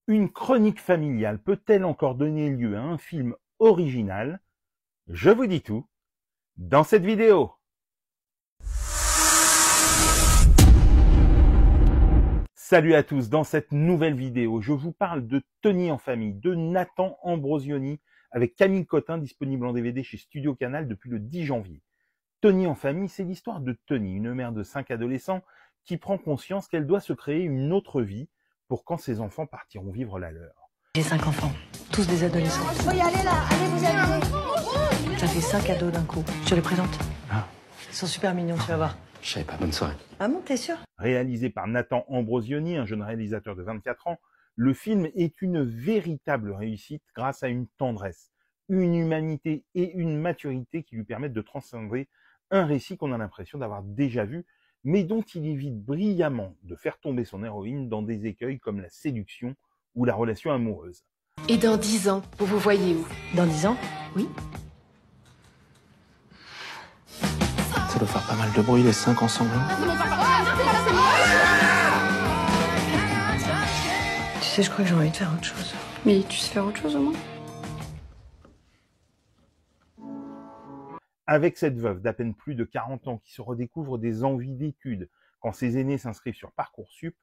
Une chronique familiale peut-elle encore donner lieu à un film original? Je vous dis tout dans cette vidéo. Salut à tous, dans cette nouvelle vidéo, je vous parle de Tony en famille, de Nathan Ambrosioni avec Camille Cotin, disponible en DVD chez Studio Canal depuis le 10 janvier. Tony en famille, c'est l'histoire de Tony, une mère de 5 adolescents qui prend conscience qu'elle doit se créer une autre vie pour quand ses enfants partiront vivre la leur. J'ai 5 enfants, tous des adolescents. Je peux y aller là, allez vous allez. Ça fait 5 ados d'un coup. Je te les présente. Ah. Ils sont super mignons, tu vas voir. Je savais pas, bonne soirée. Ah bon, t'es sûr? Réalisé par Nathan Ambrosioni, un jeune réalisateur de 24 ans, le film est une véritable réussite grâce à une tendresse, une humanité et une maturité qui lui permettent de transcender un récit qu'on a l'impression d'avoir déjà vu, mais dont il évite brillamment de faire tomber son héroïne dans des écueils comme la séduction ou la relation amoureuse. Et dans 10 ans, vous vous voyez où? Dans 10 ans? Oui. Ça doit faire pas mal de bruit, les 5 ensemble. Tu sais, je crois que j'ai envie de faire autre chose. Mais tu sais faire autre chose au moins? Avec cette veuve d'à peine plus de 40 ans qui se redécouvre des envies d'études quand ses aînés s'inscrivent sur Parcoursup,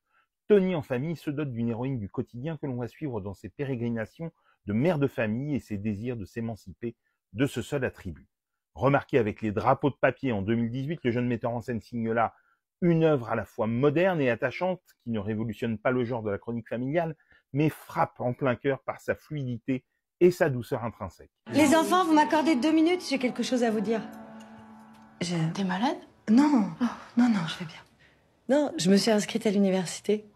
Tony en famille se dote d'une héroïne du quotidien que l'on va suivre dans ses pérégrinations de mère de famille et ses désirs de s'émanciper de ce seul attribut. Remarqué avec les drapeaux de papier en 2018, le jeune metteur en scène signe là une œuvre à la fois moderne et attachante qui ne révolutionne pas le genre de la chronique familiale, mais frappe en plein cœur par sa fluidité et sa douceur intrinsèque. Les enfants, vous m'accordez 2 minutes, j'ai quelque chose à vous dire. T'es malade? Non, non, je vais bien. Non, je me suis inscrite à l'université.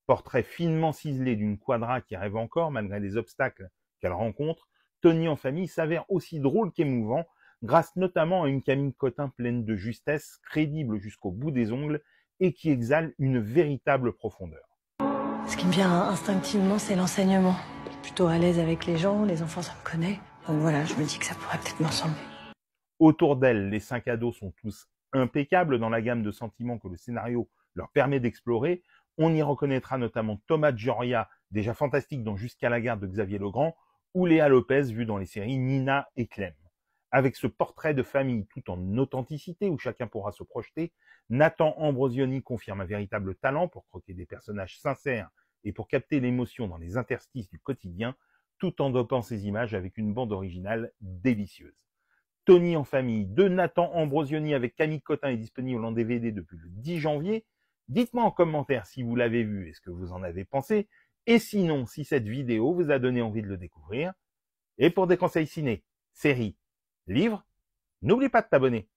Portrait finement ciselé d'une quadra qui rêve encore malgré les obstacles qu'elle rencontre, Tony en famille s'avère aussi drôle qu'émouvant, grâce notamment à une Camille Cotin pleine de justesse, crédible jusqu'au bout des ongles et qui exhale une véritable profondeur. Ce qui me vient instinctivement, c'est l'enseignement. Je suis plutôt à l'aise avec les gens, les enfants, ça me connaît. Donc voilà, je me dis que ça pourrait peut-être me ressembler. Autour d'elle, les 5 ados sont tous impeccables dans la gamme de sentiments que le scénario leur permet d'explorer. On y reconnaîtra notamment Thomas Gioria, déjà fantastique dans Jusqu'à la gare de Xavier Legrand, ou Léa Lopez, vue dans les séries Nina et Clem. Avec ce portrait de famille tout en authenticité où chacun pourra se projeter, Nathan Ambrosioni confirme un véritable talent pour croquer des personnages sincères et pour capter l'émotion dans les interstices du quotidien, tout en dopant ses images avec une bande originale délicieuse. Tony en famille de Nathan Ambrosioni avec Camille Cotin est disponible en DVD depuis le 10 janvier. Dites-moi en commentaire si vous l'avez vu et ce que vous en avez pensé. Et sinon, si cette vidéo vous a donné envie de le découvrir. Et pour des conseils ciné, séries, livres, n'oublie pas de t'abonner.